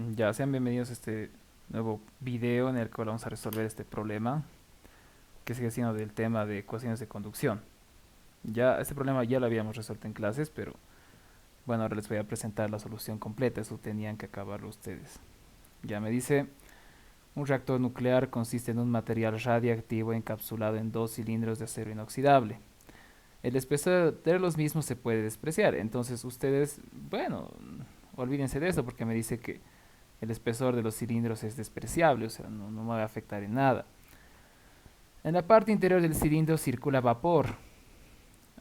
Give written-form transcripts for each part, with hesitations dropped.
Ya sean bienvenidos a este nuevo video en el cual vamos a resolver este problema que sigue siendo del tema de ecuaciones de conducción. Ya este problema ya lo habíamos resuelto en clases, pero bueno, ahora les voy a presentar la solución completa, eso tenían que acabarlo ustedes. Ya me dice, un reactor nuclear consiste en un material radiactivo encapsulado en dos cilindros de acero inoxidable. El espesor de los mismos se puede despreciar, entonces ustedes, bueno, olvídense de eso porque me dice que el espesor de los cilindros es despreciable, o sea, no me va a afectar en nada. En la parte interior del cilindro circula vapor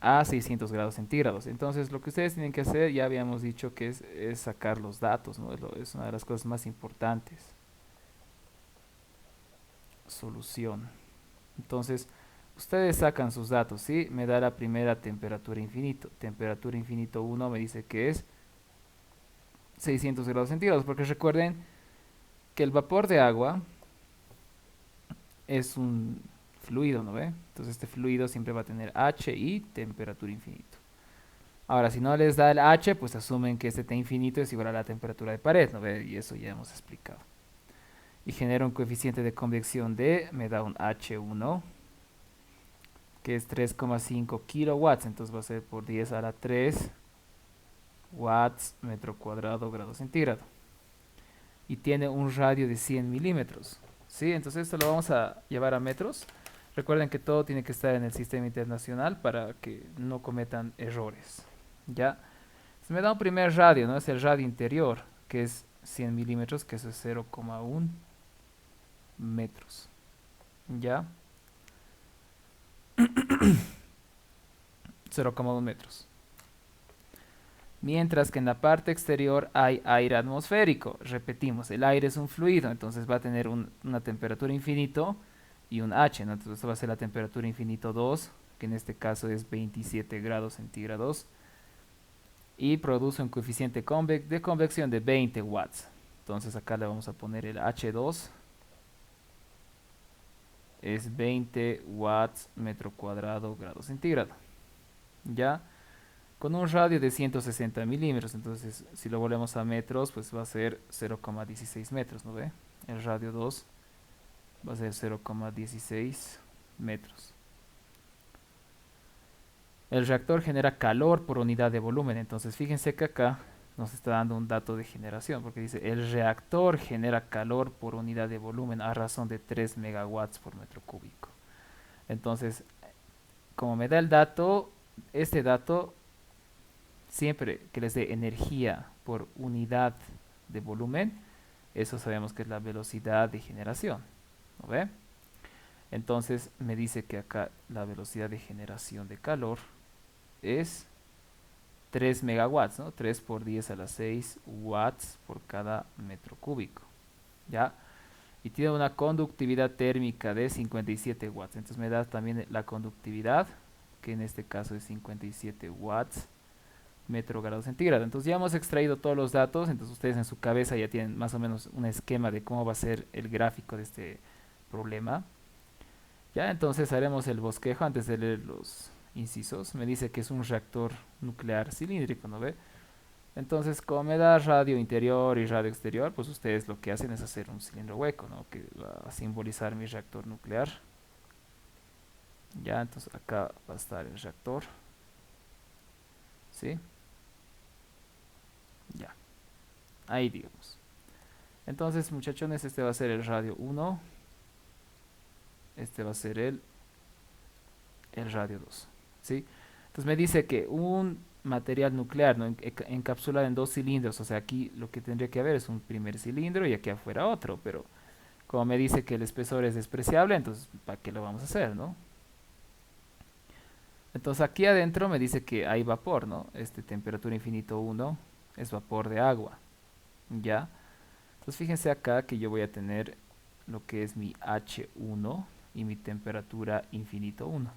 a 600 grados centígrados. Entonces, lo que ustedes tienen que hacer, ya habíamos dicho que es sacar los datos, ¿no? Es una de las cosas más importantes. Solución. Entonces, ustedes sacan sus datos, ¿sí? Me da la primera temperatura infinito. Temperatura infinito 1 me dice que es 600 grados centígrados, porque recuerden que el vapor de agua es un fluido, ¿no ve? Entonces este fluido siempre va a tener H y temperatura infinito. Ahora, si no les da el H, pues asumen que este T infinito es igual a la temperatura de pared, ¿no ve? Y eso ya hemos explicado. Y genera un coeficiente de convección de, me da un H1, que es 3,5 kilowatts, entonces va a ser por 10 a la 3 watts metro cuadrado grado centígrado. Y tiene un radio de 100 milímetros. ¿Sí? Entonces esto lo vamos a llevar a metros. Recuerden que todo tiene que estar en el sistema internacional para que no cometan errores. ¿Ya? Se me da un primer radio, ¿no? Es el radio interior, que es 100 milímetros, que eso es 0,1 metros. ¿Ya? 0,1 metros. Mientras que en la parte exterior hay aire atmosférico. Repetimos, el aire es un fluido, entonces va a tener una temperatura infinito y un H, ¿no? Entonces esto va a ser la temperatura infinito 2, que en este caso es 27 grados centígrados, y produce un coeficiente de convección de 20 watts. Entonces acá le vamos a poner el H2, es 20 watts metro cuadrado grado centígrado. ¿Ya? Con un radio de 160 milímetros, entonces si lo volvemos a metros, pues va a ser 0,16 metros, ¿no ve? El radio 2 va a ser 0,16 metros. El reactor genera calor por unidad de volumen, entonces fíjense que acá nos está dando un dato de generación, porque dice el reactor genera calor por unidad de volumen a razón de 3 megawatts por metro cúbico. Entonces, como me da el dato, este dato siempre que les dé energía por unidad de volumen, eso sabemos que es la velocidad de generación, ¿no ve? Entonces me dice que acá la velocidad de generación de calor es 3 megawatts, ¿no? 3 por 10 a la 6 watts por cada metro cúbico, ¿ya? Y tiene una conductividad térmica de 57 watts. Entonces me da también la conductividad, que en este caso es 57 watts metro grado centígrado. Entonces ya hemos extraído todos los datos, entonces ustedes en su cabeza ya tienen más o menos un esquema de cómo va a ser el gráfico de este problema. Ya entonces haremos el bosquejo antes de leer los incisos. Me dice que es un reactor nuclear cilíndrico, ¿no ve? Entonces, como me da radio interior y radio exterior, pues ustedes lo que hacen es hacer un cilindro hueco, ¿no? Que va a simbolizar mi reactor nuclear. Ya, entonces acá va a estar el reactor, ¿sí? Ya, ahí digamos. Entonces, muchachones, este va a ser el radio 1, este va a ser el radio 2, ¿sí? Entonces me dice que un material nuclear, ¿no? Encapsulado en dos cilindros, o sea, aquí lo que tendría que haber es un primer cilindro y aquí afuera otro, pero como me dice que el espesor es despreciable, entonces, ¿para qué lo vamos a hacer, no? Entonces aquí adentro me dice que hay vapor, ¿no? Temperatura infinito 1 es vapor de agua, ¿ya? Entonces fíjense acá que yo voy a tener lo que es mi H1 y mi temperatura infinito 1.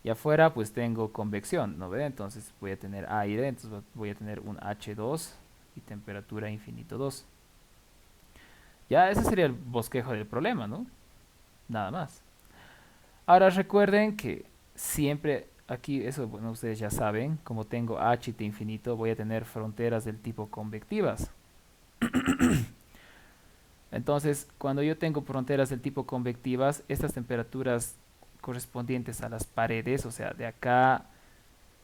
Y afuera pues tengo convección, ¿no ve? Entonces voy a tener aire, entonces voy a tener un H2 y temperatura infinito 2. Ya ese sería el bosquejo del problema, ¿no? Nada más. Ahora recuerden que siempre aquí, eso bueno, ustedes ya saben, como tengo H y T infinito, voy a tener fronteras del tipo convectivas. Entonces, cuando yo tengo fronteras del tipo convectivas, estas temperaturas correspondientes a las paredes, o sea, de acá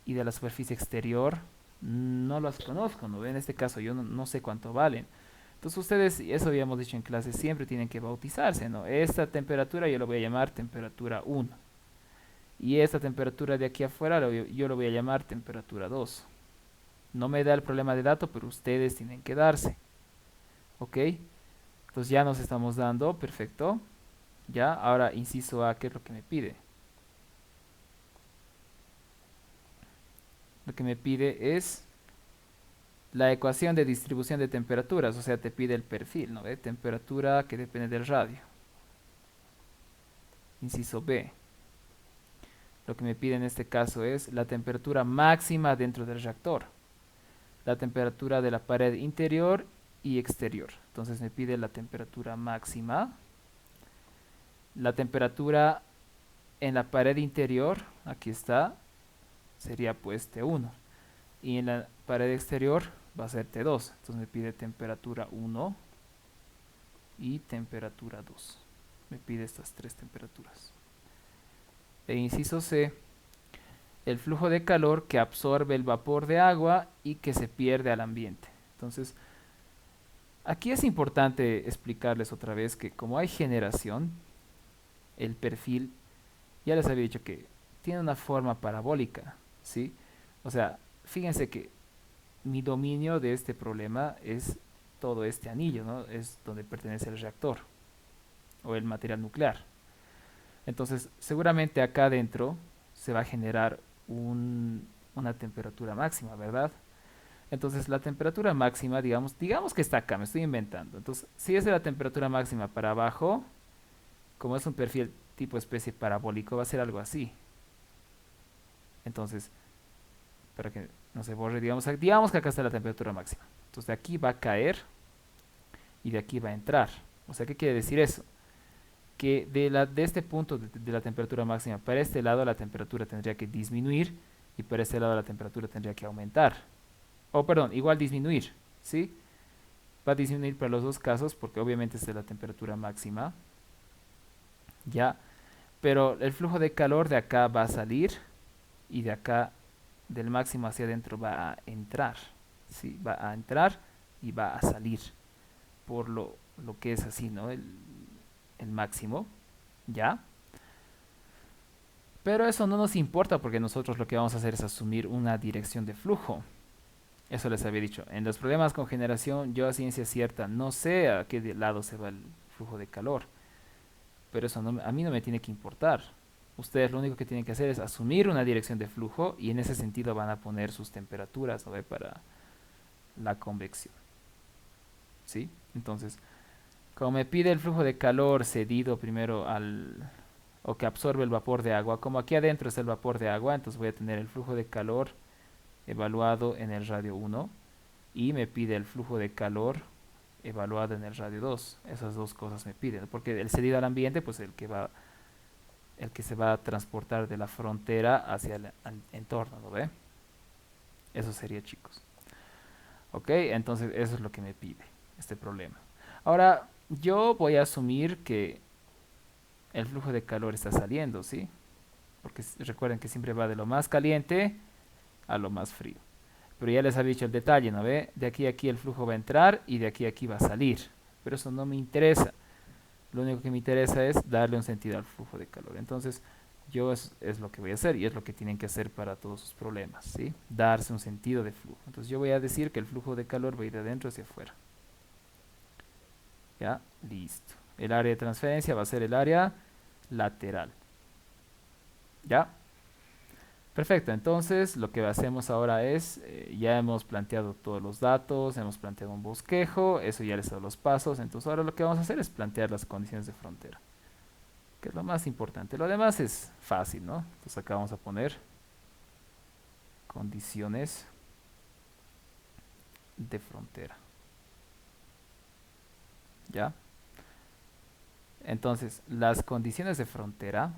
y de la superficie exterior, no las conozco, ¿no? En este caso yo no sé cuánto valen. Entonces ustedes, y eso habíamos dicho en clase, siempre tienen que bautizarse, ¿no? Esta temperatura yo lo voy a llamar temperatura 1. Y esta temperatura de aquí afuera yo lo voy a llamar temperatura 2. No me da el problema de dato, pero ustedes tienen que darse. ¿Ok? Entonces ya nos estamos dando, perfecto. Ya, ahora inciso A, ¿qué es lo que me pide? Lo que me pide es la ecuación de distribución de temperaturas, o sea, te pide el perfil, ¿no ve? Temperatura que depende del radio. Inciso B. Lo que me pide en este caso es la temperatura máxima dentro del reactor, la temperatura de la pared interior y exterior. Entonces me pide la temperatura máxima, la temperatura en la pared interior, aquí está, sería pues T1. Y en la pared exterior va a ser T2. Entonces me pide temperatura 1 y temperatura 2. Me pide estas tres temperaturas. E inciso C, el flujo de calor que absorbe el vapor de agua y que se pierde al ambiente. Entonces, aquí es importante explicarles otra vez que como hay generación, el perfil, ya les había dicho que tiene una forma parabólica, ¿sí? O sea, fíjense que mi dominio de este problema es todo este anillo, ¿no? Es donde pertenece el reactor o el material nuclear. Entonces, seguramente acá adentro se va a generar una temperatura máxima, ¿verdad? Entonces, la temperatura máxima, digamos que está acá, me estoy inventando. Entonces, si es de la temperatura máxima para abajo, como es un perfil tipo especie parabólico, va a ser algo así. Entonces, para que no se borre, digamos que acá está la temperatura máxima. Entonces, de aquí va a caer y de aquí va a entrar. O sea, ¿qué quiere decir eso? Que de este punto de la temperatura máxima para este lado la temperatura tendría que disminuir y para este lado la temperatura tendría que aumentar. O perdón, igual disminuir, ¿sí? Va a disminuir para los dos casos porque obviamente es de la temperatura máxima, ¿ya? Pero el flujo de calor de acá va a salir y de acá del máximo hacia adentro va a entrar, ¿sí? Va a entrar y va a salir por lo que es así, ¿no? El máximo, ¿ya? Pero eso no nos importa porque nosotros lo que vamos a hacer es asumir una dirección de flujo. Eso les había dicho. En los problemas con generación, yo a ciencia cierta no sé a qué lado se va el flujo de calor. Pero eso a mí no me tiene que importar. Ustedes lo único que tienen que hacer es asumir una dirección de flujo y en ese sentido van a poner sus temperaturas, ¿no ve? Para la convección. ¿Sí? Entonces, como me pide el flujo de calor cedido primero o que absorbe el vapor de agua, como aquí adentro está el vapor de agua, entonces voy a tener el flujo de calor evaluado en el radio 1 y me pide el flujo de calor evaluado en el radio 2. Esas dos cosas me piden, porque el cedido al ambiente, pues el que se va a transportar de la frontera hacia el entorno, ¿no ve? Eso sería, chicos. Ok, entonces eso es lo que me pide este problema. Ahora, yo voy a asumir que el flujo de calor está saliendo, ¿sí? Porque recuerden que siempre va de lo más caliente a lo más frío. Pero ya les había dicho el detalle, ¿no ve? De aquí a aquí el flujo va a entrar y de aquí a aquí va a salir. Pero eso no me interesa. Lo único que me interesa es darle un sentido al flujo de calor. Entonces, yo es lo que voy a hacer y es lo que tienen que hacer para todos sus problemas, ¿sí? Darse un sentido de flujo. Entonces, yo voy a decir que el flujo de calor va a ir de adentro hacia afuera. ¿Ya? Listo. El área de transferencia va a ser el área lateral. ¿Ya? Perfecto, entonces lo que hacemos ahora es, ya hemos planteado todos los datos, hemos planteado un bosquejo, eso ya les he dado los pasos, entonces ahora lo que vamos a hacer es plantear las condiciones de frontera, que es lo más importante. Lo demás es fácil, ¿no? Entonces acá vamos a poner condiciones de frontera, ¿ya? Entonces, las condiciones de frontera,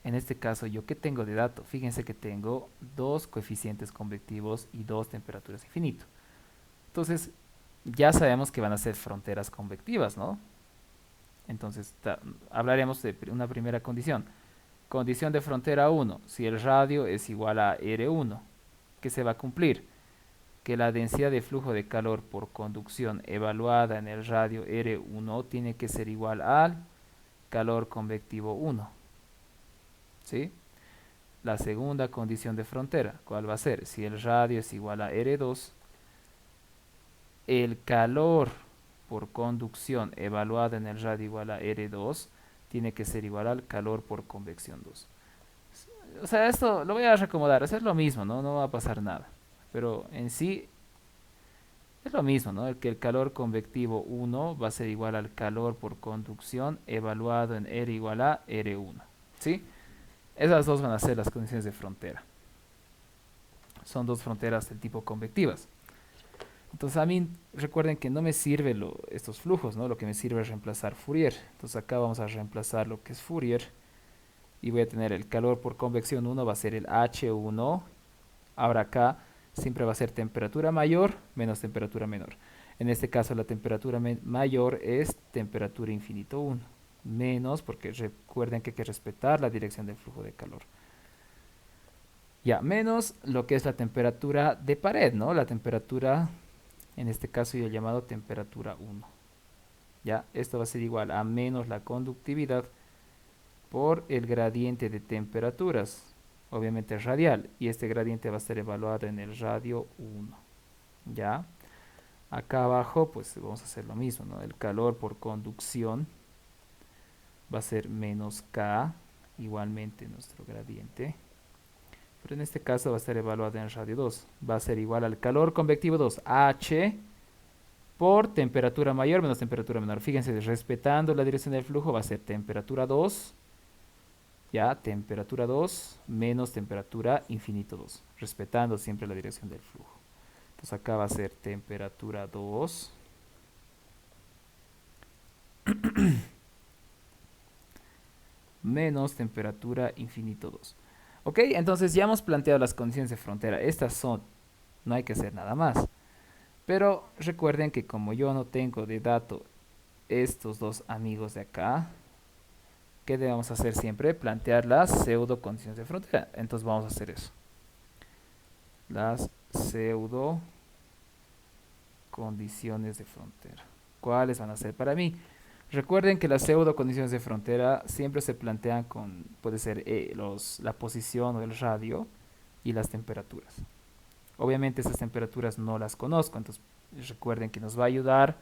en este caso, ¿yo qué tengo de dato? Fíjense que tengo dos coeficientes convectivos y dos temperaturas infinito. Entonces, ya sabemos que van a ser fronteras convectivas, ¿no? Entonces hablaremos de una primera condición. Condición de frontera uno: si el radio es igual a R1, ¿qué se va a cumplir? Que la densidad de flujo de calor por conducción evaluada en el radio R1 tiene que ser igual al calor convectivo 1. ¿Sí? La segunda condición de frontera, ¿cuál va a ser? Si el radio es igual a R2, el calor por conducción evaluado en el radio igual a R2 tiene que ser igual al calor por convección 2. O sea, esto lo voy a reacomodar, es lo mismo, ¿no? No va a pasar nada. Pero en sí es lo mismo, ¿no? Que el calor convectivo 1 va a ser igual al calor por conducción evaluado en R igual a R1. ¿Sí? Esas dos van a ser las condiciones de frontera. Son dos fronteras del tipo convectivas. Entonces a mí recuerden que no me sirve estos flujos, ¿no? Lo que me sirve es reemplazar Fourier. Entonces acá vamos a reemplazar lo que es Fourier y voy a tener el calor por convección 1 va a ser el H1. Ahora acá siempre va a ser temperatura mayor menos temperatura menor. En este caso la temperatura mayor es temperatura infinito 1. Menos, porque recuerden que hay que respetar la dirección del flujo de calor. Ya, menos lo que es la temperatura de pared, ¿no? La temperatura, en este caso yo he llamado temperatura 1. Ya, esto va a ser igual a menos la conductividad por el gradiente de temperaturas, obviamente radial, y este gradiente va a ser evaluado en el radio 1. Ya, acá abajo pues vamos a hacer lo mismo, ¿no? El calor por conducción va a ser menos K, igualmente nuestro gradiente, pero en este caso va a estar evaluado en radio 2, va a ser igual al calor convectivo 2, H, por temperatura mayor menos temperatura menor. Fíjense, respetando la dirección del flujo va a ser temperatura 2, ya, temperatura 2 menos temperatura infinito 2, respetando siempre la dirección del flujo. Entonces acá va a ser temperatura 2 menos temperatura infinito 2. Ok, entonces ya hemos planteado las condiciones de frontera. Estas son, no hay que hacer nada más. Pero recuerden que como yo no tengo de dato estos dos amigos de acá, ¿qué debemos hacer siempre? Plantear las pseudo condiciones de frontera. Entonces vamos a hacer eso. Las pseudo condiciones de frontera. ¿Cuáles van a ser para mí? Recuerden que las pseudo condiciones de frontera siempre se plantean con, puede ser la posición o el radio y las temperaturas. Obviamente esas temperaturas no las conozco, entonces recuerden que nos va a ayudar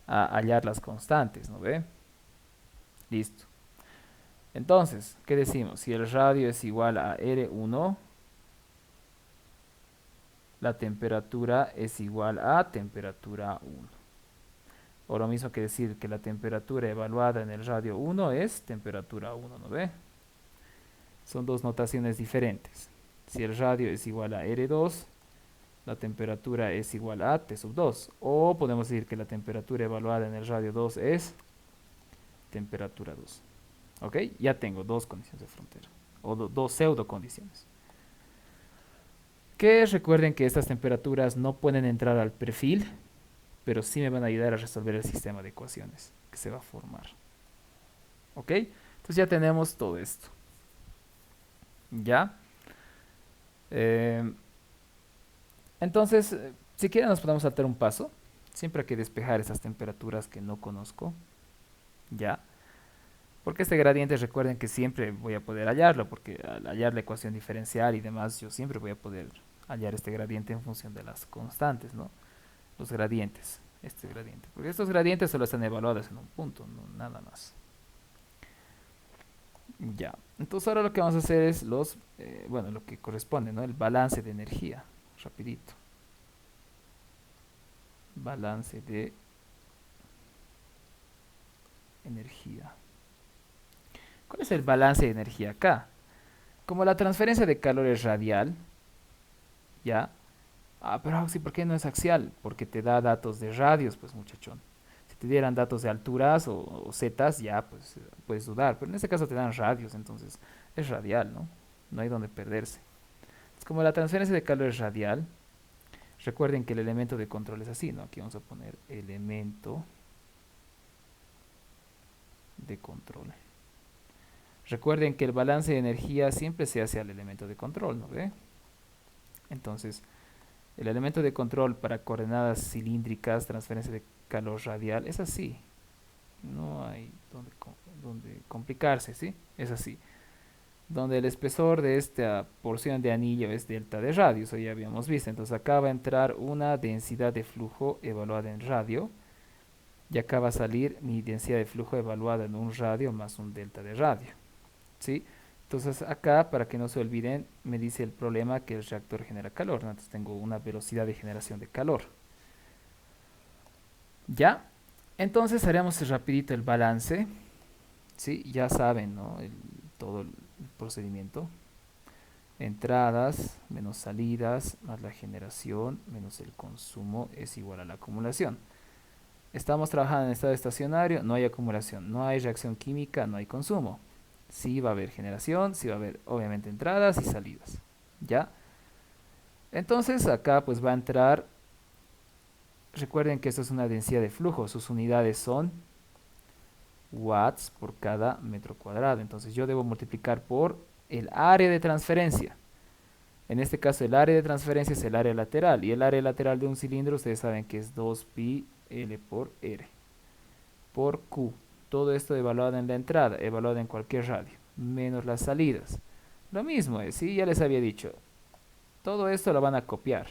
a hallar las constantes, ¿no ve? Listo. Entonces, ¿qué decimos? Si el radio es igual a R1, la temperatura es igual a temperatura 1. O lo mismo que decir que la temperatura evaluada en el radio 1 es temperatura 1, ¿no ve? Son dos notaciones diferentes. Si el radio es igual a R2, la temperatura es igual a T sub 2. O podemos decir que la temperatura evaluada en el radio 2 es temperatura 2. ¿Ok? Ya tengo dos condiciones de frontera. O dos pseudo condiciones. Que recuerden que estas temperaturas no pueden entrar al perfil, pero sí me van a ayudar a resolver el sistema de ecuaciones que se va a formar. ¿Ok? Entonces ya tenemos todo esto. ¿Ya? Eh, entonces, si quieren nos podemos saltar un paso. Siempre hay que despejar esas temperaturas que no conozco. ¿Ya? Porque este gradiente recuerden que siempre voy a poder hallarlo, porque al hallar la ecuación diferencial y demás, yo siempre voy a poder hallar este gradiente en función de las constantes, ¿no? Los gradientes, este gradiente. Porque estos gradientes solo están evaluados en un punto, no nada más. Ya, entonces ahora lo que vamos a hacer es bueno, lo que corresponde, ¿no? El balance de energía, rapidito. Balance de energía. ¿Cuál es el balance de energía acá? Como la transferencia de calor es radial, ¿ya? Ah, pero sí, ¿por qué no es axial? Porque te da datos de radios, pues muchachón. Si te dieran datos de alturas o zetas, ya, pues puedes dudar. Pero en este caso te dan radios, entonces es radial, ¿no? No hay donde perderse. Es como la transferencia de calor es radial. Recuerden que el elemento de control es así, ¿no? Aquí vamos a poner elemento de control. Recuerden que el balance de energía siempre se hace al elemento de control, ¿no ve? Entonces, el elemento de control para coordenadas cilíndricas, transferencia de calor radial, es así. No hay donde complicarse, ¿sí? Es así. Donde el espesor de esta porción de anillo es delta de radio, eso ya habíamos visto. Entonces acá va a entrar una densidad de flujo evaluada en radio. Y acá va a salir mi densidad de flujo evaluada en un radio más un delta de radio. ¿Sí? Entonces acá, para que no se olviden, me dice el problema que el reactor genera calor, ¿no? Entonces tengo una velocidad de generación de calor. ¿Ya? Entonces haremos rapidito el balance. ¿Sí? Ya saben, ¿no? Todo el procedimiento. Entradas menos salidas más la generación menos el consumo es igual a la acumulación. Estamos trabajando en estado estacionario, no hay acumulación, no hay reacción química, no hay consumo. Sí va a haber generación, sí va a haber obviamente entradas y salidas. ¿Ya? Entonces acá pues va a entrar, recuerden que esto es una densidad de flujo, sus unidades son watts por cada metro cuadrado. Entonces yo debo multiplicar por el área de transferencia. En este caso el área de transferencia es el área lateral y el área lateral de un cilindro ustedes saben que es 2pi L por R por Q. Todo esto evaluado en la entrada, evaluado en cualquier radio, menos las salidas. Lo mismo es, ¿sí? Ya les había dicho, todo esto lo van a copiar.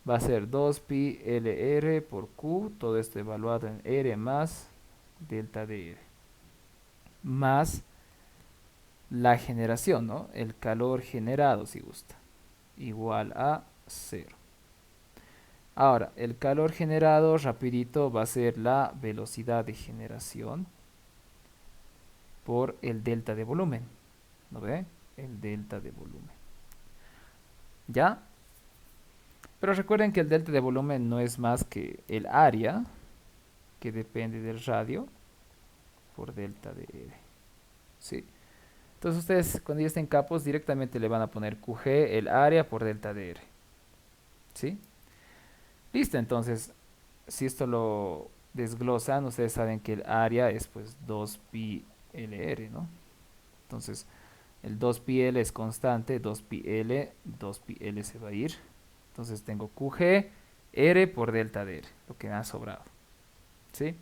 Va a ser 2pi LR por Q, todo esto evaluado en R más delta de R. Más la generación, ¿no? El calor generado, si gusta, igual a 0. Ahora, el calor generado, rapidito, va a ser la velocidad de generación por el delta de volumen. ¿No ve? El delta de volumen. ¿Ya? Pero recuerden que el delta de volumen no es más que el área, que depende del radio, por delta de R. ¿Sí? Entonces ustedes cuando ya estén capos directamente le van a poner QG, el área por delta de R. ¿Sí? Listo, entonces, si esto lo desglosan, ustedes saben que el área es pues 2pi LR, ¿no? Entonces, el 2πl es constante, 2πl, 2πl se va a ir. Entonces tengo QG, R por delta de R, lo que me ha sobrado. ¿Sí?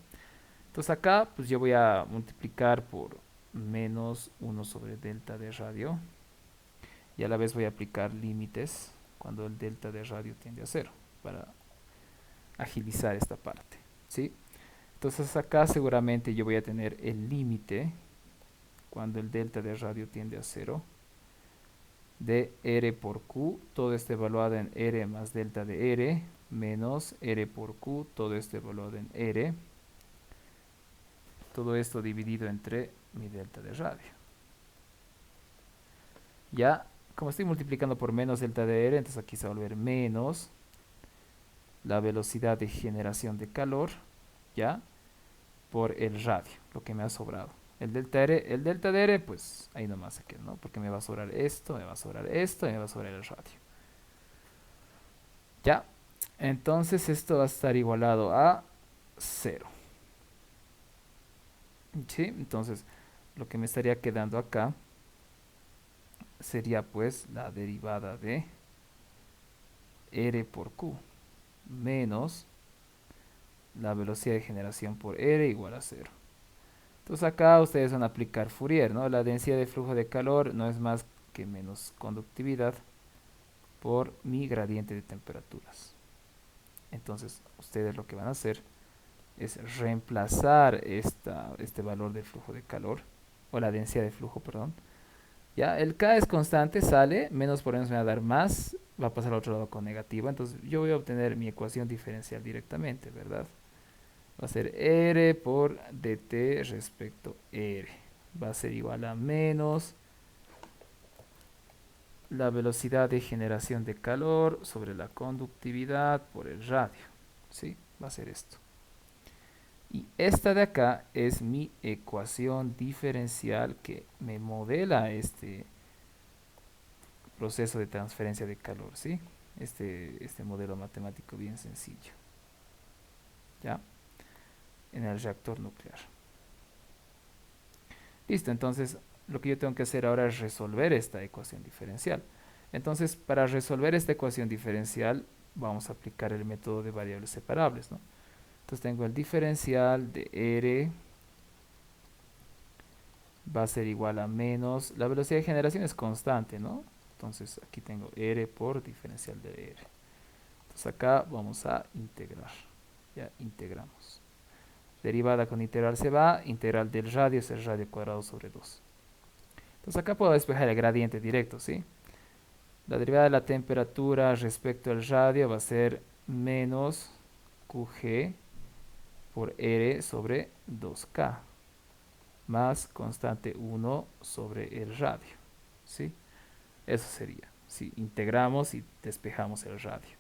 Entonces acá pues yo voy a multiplicar por menos 1 sobre delta de radio. Y a la vez voy a aplicar límites cuando el delta de radio tiende a 0 para agilizar esta parte. ¿Sí? Entonces acá seguramente yo voy a tener el límite cuando el delta de radio tiende a 0 de R por Q, todo esto evaluado en R más delta de R, menos R por Q, todo esto evaluado en R, todo esto dividido entre mi delta de radio. Ya, como estoy multiplicando por menos delta de R, entonces aquí se va a volver menos la velocidad de generación de calor, ya, por el radio, lo que me ha sobrado. El delta de R, pues ahí nomás se queda, ¿no? Porque me va a sobrar esto, me va a sobrar esto y me va a sobrar el radio. Ya, entonces esto va a estar igualado a 0. ¿Sí? Entonces, lo que me estaría quedando acá sería pues la derivada de R por Q menos la velocidad de generación por R igual a 0. Entonces acá ustedes van a aplicar Fourier, ¿no? La densidad de flujo de calor no es más que menos conductividad por mi gradiente de temperaturas. Entonces ustedes lo que van a hacer es reemplazar este valor de flujo de calor, o la densidad de flujo, perdón. Ya, el K es constante, sale, menos por menos me va a dar más, va a pasar al otro lado con negativo, entonces yo voy a obtener mi ecuación diferencial directamente, ¿verdad? Va a ser R por dt respecto R. Va a ser igual a menos la velocidad de generación de calor sobre la conductividad por el radio. ¿Sí? Va a ser esto. Y esta de acá es mi ecuación diferencial que me modela este proceso de transferencia de calor, ¿sí? este modelo matemático bien sencillo, ¿ya? En el reactor nuclear. Listo, entonces lo que yo tengo que hacer ahora es resolver esta ecuación diferencial. Entonces, para resolver esta ecuación diferencial, vamos a aplicar el método de variables separables, ¿no? Entonces tengo el diferencial de R va a ser igual a menos, la velocidad de generación es constante, ¿no? Entonces aquí tengo R por diferencial de R. Entonces acá vamos a integrar, ya integramos. Derivada con integral se va, integral del radio es el radio cuadrado sobre 2. Entonces acá puedo despejar el gradiente directo, ¿sí? La derivada de la temperatura respecto al radio va a ser menos QG por R sobre 2K más constante 1 sobre el radio, ¿sí? Eso sería, si integramos y despejamos el radio.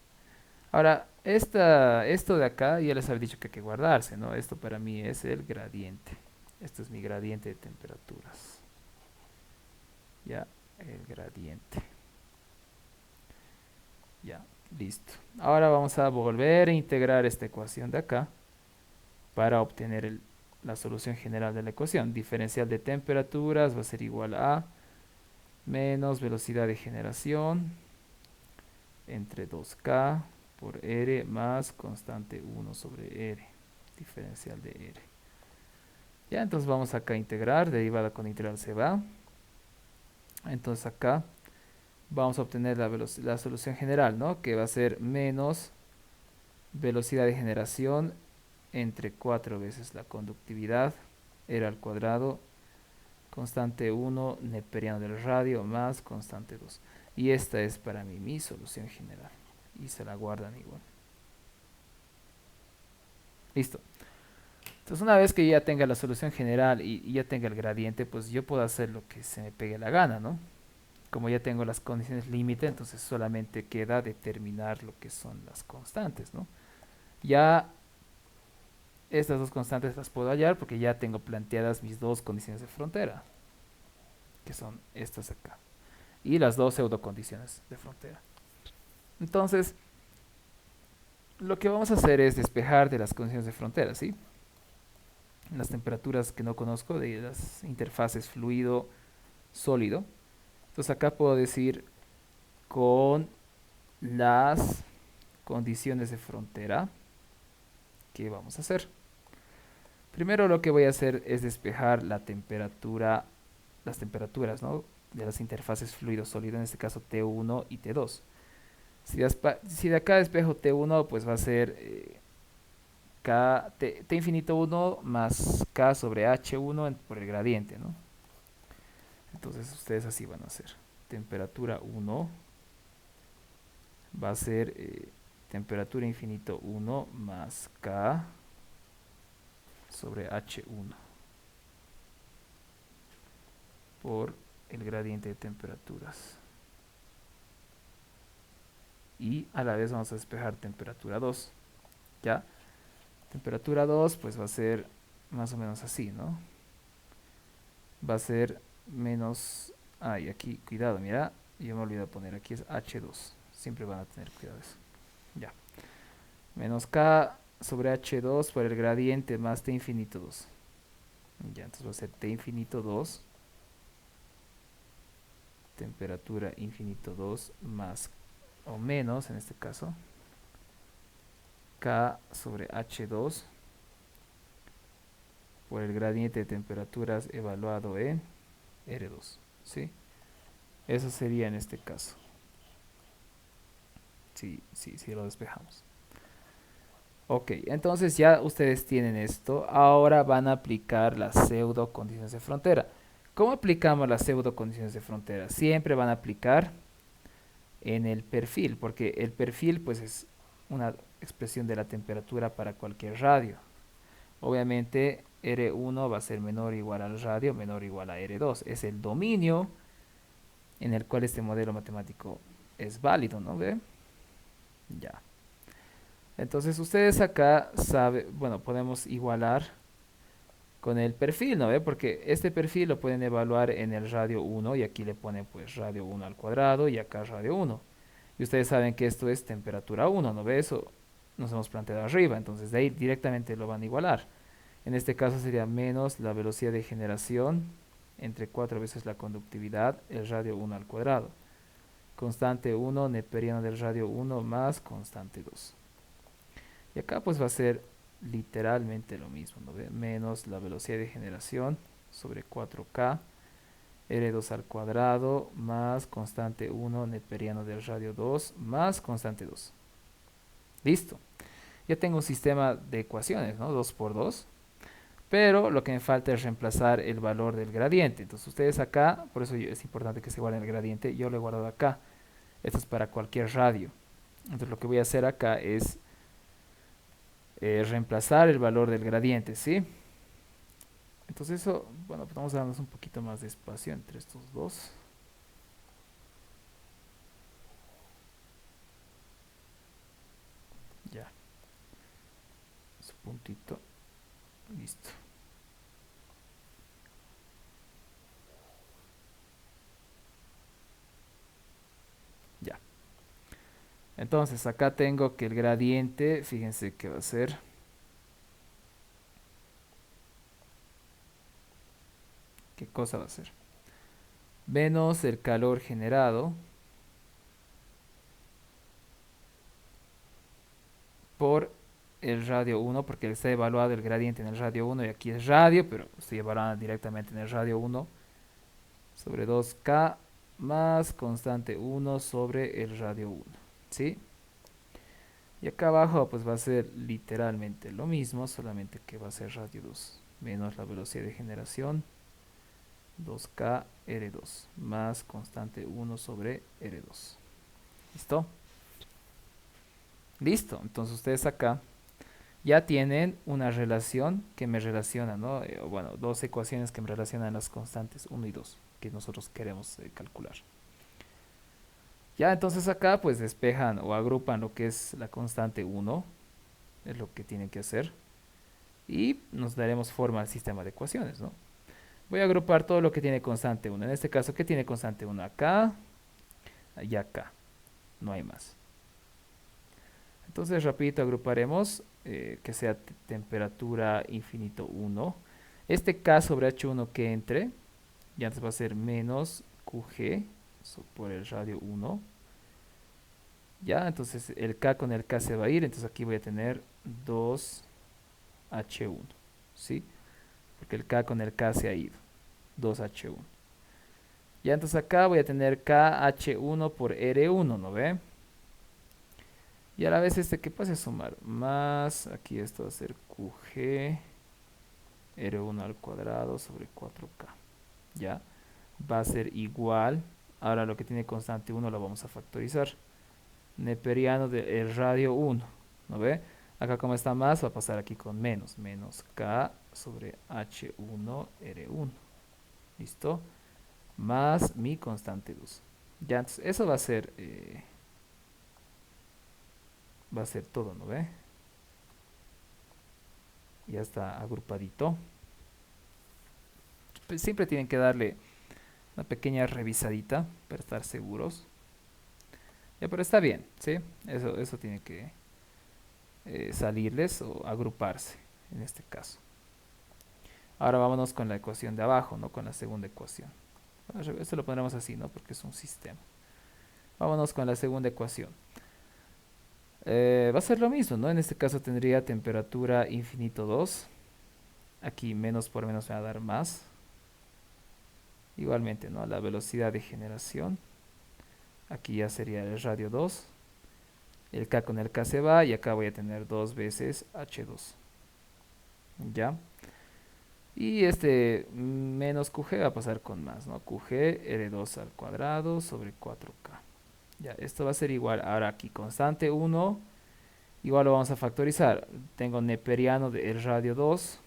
Ahora, esto de acá ya les había dicho que hay que guardarse, ¿no? Esto para mí es el gradiente. Esto es mi gradiente de temperaturas. Ya, el gradiente. Ya, listo. Ahora vamos a volver a integrar esta ecuación de acá para obtener la solución general de la ecuación. Diferencial de temperaturas va a ser igual a menos velocidad de generación entre 2K por R más constante 1 sobre R, diferencial de R. Ya, entonces vamos acá a integrar, derivada con integral se va. Entonces acá vamos a obtener la solución general, ¿no? Que va a ser menos velocidad de generación entre 4 veces la conductividad, R al cuadrado, constante 1 neperiano del radio más constante 2. Y esta es para mí mi solución general. Y se la guardan igual. Listo. Entonces una vez que ya tenga la solución general y ya tenga el gradiente, pues yo puedo hacer lo que se me pegue la gana, ¿no? Como ya tengo las condiciones límite, entonces solamente queda determinar lo que son las constantes, ¿no? Ya estas dos constantes las puedo hallar porque ya tengo planteadas mis dos condiciones de frontera, que son estas acá, y las dos pseudocondiciones de frontera. Entonces, lo que vamos a hacer es despejar de las condiciones de frontera, ¿sí? Las temperaturas que no conozco, de las interfaces fluido-sólido. Entonces acá puedo decir con las condiciones de frontera, ¿qué vamos a hacer? Primero lo que voy a hacer es despejar la temperatura, las temperaturas, ¿no? De las interfaces fluido-sólido, en este caso T1 y T2. Si de acá despejo T1, pues va a ser K, T infinito 1 más K sobre H1 por el gradiente, ¿no? Entonces ustedes así van a hacer. Temperatura 1 va a ser temperatura infinito 1 más K sobre H1 por el gradiente de temperaturas. Y a la vez vamos a despejar temperatura 2. ¿Ya? Temperatura 2 pues va a ser más o menos así, ¿no? Va a ser menos... y aquí, cuidado, mira, yo me olvidé poner, aquí es H2. Siempre van a tener cuidado eso. Ya. Menos K sobre H2 por el gradiente más T infinito 2. Ya, entonces va a ser T infinito 2. Temperatura infinito 2 más o menos, en este caso, K sobre H2 por el gradiente de temperaturas evaluado en R2. ¿Sí? Eso sería en este caso. Sí, lo despejamos. Ok, entonces ya ustedes tienen esto. Ahora van a aplicar las pseudo condiciones de frontera. ¿Cómo aplicamos las pseudo condiciones de frontera? Siempre van a aplicar en el perfil, porque el perfil pues es una expresión de la temperatura para cualquier radio. Obviamente R1 va a ser menor o igual al radio, menor o igual a R2. Es el dominio en el cual este modelo matemático es válido, ¿no ve? Ya. Entonces ustedes acá saben, bueno, podemos igualar con el perfil, ¿no ve? Porque este perfil lo pueden evaluar en el radio 1 y aquí le ponen pues radio 1 al cuadrado y acá radio 1. Y ustedes saben que esto es temperatura 1, ¿no ve? Eso nos hemos planteado arriba, entonces de ahí directamente lo van a igualar. En este caso sería menos la velocidad de generación entre 4 veces la conductividad, el radio 1 al cuadrado. Constante 1, neperiano del radio 1 más constante 2. Y acá pues va a ser literalmente lo mismo, ¿no ve? Menos la velocidad de generación sobre 4K, R2 al cuadrado más constante 1 neperiano del radio 2 más constante 2. Listo. Ya tengo un sistema de ecuaciones, ¿no? 2 por 2. Pero lo que me falta es reemplazar el valor del gradiente. Entonces ustedes acá, por eso es importante que se guarden el gradiente, yo lo he guardado acá. Esto es para cualquier radio. Entonces lo que voy a hacer acá es reemplazar el valor del gradiente, ¿sí? Entonces eso, bueno, pues vamos a darnos un poquito más de espacio entre estos dos. Ya, su puntito, listo. Ya. Entonces acá tengo que el gradiente, fíjense que va a ser, ¿qué cosa va a ser? Menos el calor generado por el radio 1, porque está evaluado el gradiente en el radio 1 y aquí es radio, pero estoy evaluando directamente en el radio 1 sobre 2K más constante 1 sobre el radio 1, ¿sí? Y acá abajo pues va a ser literalmente lo mismo, solamente que va a ser radio 2 menos la velocidad de generación 2K R2 más constante 1 sobre R2. ¿Listo? Listo. Entonces ustedes acá ya tienen una relación que me relaciona, ¿no? Bueno, dos ecuaciones que me relacionan las constantes 1 y 2 que nosotros queremos calcular. Ya entonces acá pues despejan o agrupan lo que es la constante 1, es lo que tienen que hacer, y nos daremos forma al sistema de ecuaciones, ¿no? Voy a agrupar todo lo que tiene constante 1. En este caso, ¿qué tiene constante 1? Acá y acá. No hay más. Entonces, rapidito agruparemos que sea temperatura infinito 1. Este K sobre H1 que entre, ya antes va a ser menos QG por el radio 1. Ya, entonces el K con el K se va a ir, entonces aquí voy a tener 2H1, ¿sí? Porque el K con el K se ha ido, 2H1. Ya, entonces acá voy a tener KH1 por R1, ¿no ve? Y a la vez que pase a sumar, más, aquí esto va a ser QG R1 al cuadrado sobre 4K. Ya, va a ser igual, ahora lo que tiene constante 1 lo vamos a factorizar. Neperiano del radio 1, ¿no ve? Acá como está más, va a pasar aquí con menos, menos K sobre H1 R1. ¿Listo? Más mi constante 2. Ya, entonces eso va a ser todo, ¿no ve? Ya está agrupadito. Pues siempre tienen que darle una pequeña revisadita para estar seguros. Ya, pero está bien, ¿sí? Eso tiene que salirles o agruparse en este caso. Ahora vámonos con la ecuación de abajo, ¿no? Con la segunda ecuación. Bueno, esto lo pondremos así, ¿no? Porque es un sistema. Vámonos con la segunda ecuación. Va a ser lo mismo, ¿no? En este caso tendría temperatura infinito 2. Aquí menos por menos me va a dar más. Igualmente, ¿no? La velocidad de generación. Aquí ya sería el radio 2. El K con el K se va y acá voy a tener 2 veces H2. ¿Ya? Y este menos QG va a pasar con más, ¿no? QG R2 al cuadrado sobre 4K. Ya, esto va a ser igual. Ahora aquí constante 1, igual lo vamos a factorizar. Tengo neperiano del radio 2.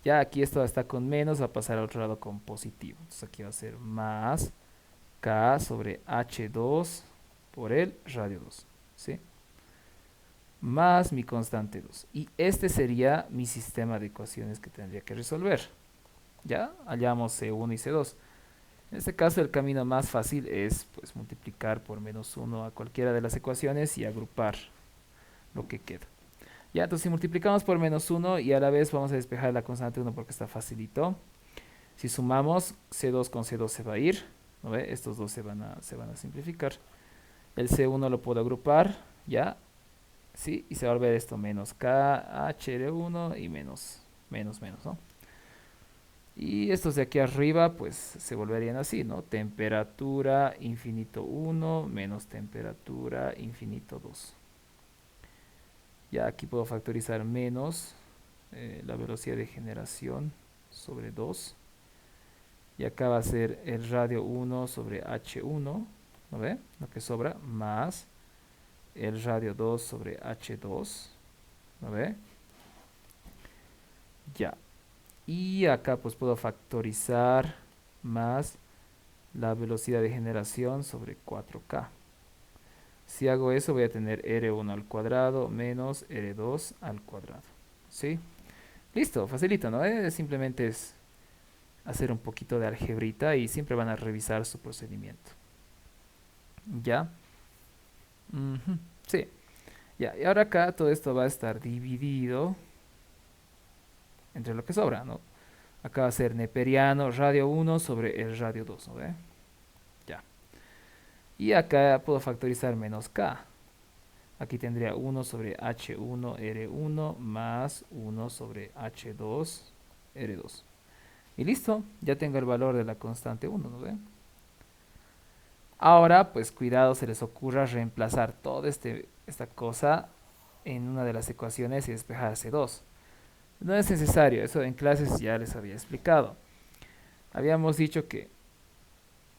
Ya aquí esto está con menos, va a pasar al otro lado con positivo. Entonces aquí va a ser más K sobre H2 por el radio 2. ¿Sí? Más mi constante 2. Y este sería mi sistema de ecuaciones que tendría que resolver. ¿Ya? Hallamos C1 y C2. En este caso el camino más fácil es pues multiplicar por -1 a cualquiera de las ecuaciones y agrupar lo que queda. Ya, entonces si multiplicamos por -1 y a la vez vamos a despejar la constante 1 porque está facilito. Si sumamos, C2 con C2 se va a ir, ¿no ve? Estos dos se van a simplificar. El C1 lo puedo agrupar, ¿ya? Sí, y se va a volver esto menos KH de 1 y menos, ¿no? Y estos de aquí arriba, pues se volverían así, ¿no? Temperatura infinito 1 menos temperatura infinito 2. Ya aquí puedo factorizar menos la velocidad de generación sobre 2. Y acá va a ser el radio 1 sobre H1, ¿no ve? Lo que sobra, más el radio 2 sobre H2, ¿no ve? Ya. Y acá pues puedo factorizar más la velocidad de generación sobre 4K. Si hago eso voy a tener R1 al cuadrado menos R2 al cuadrado. ¿Sí? Listo, facilito, ¿no? Simplemente es hacer un poquito de algebrita y siempre van a revisar su procedimiento. ¿Ya? Ujú, sí. Ya, y ahora acá todo esto va a estar dividido entre lo que sobra, ¿no? Acá va a ser neperiano radio 1 sobre el radio 2, ¿no ve? Ya. Y acá puedo factorizar menos k. Aquí tendría 1 sobre H1 R1 más 1 sobre H2 R2. Y listo, ya tengo el valor de la constante 1, ¿no ve? Ahora, pues cuidado, se les ocurra reemplazar toda esta cosa en una de las ecuaciones y despejar C2. No es necesario, eso en clases ya les había explicado. Habíamos dicho que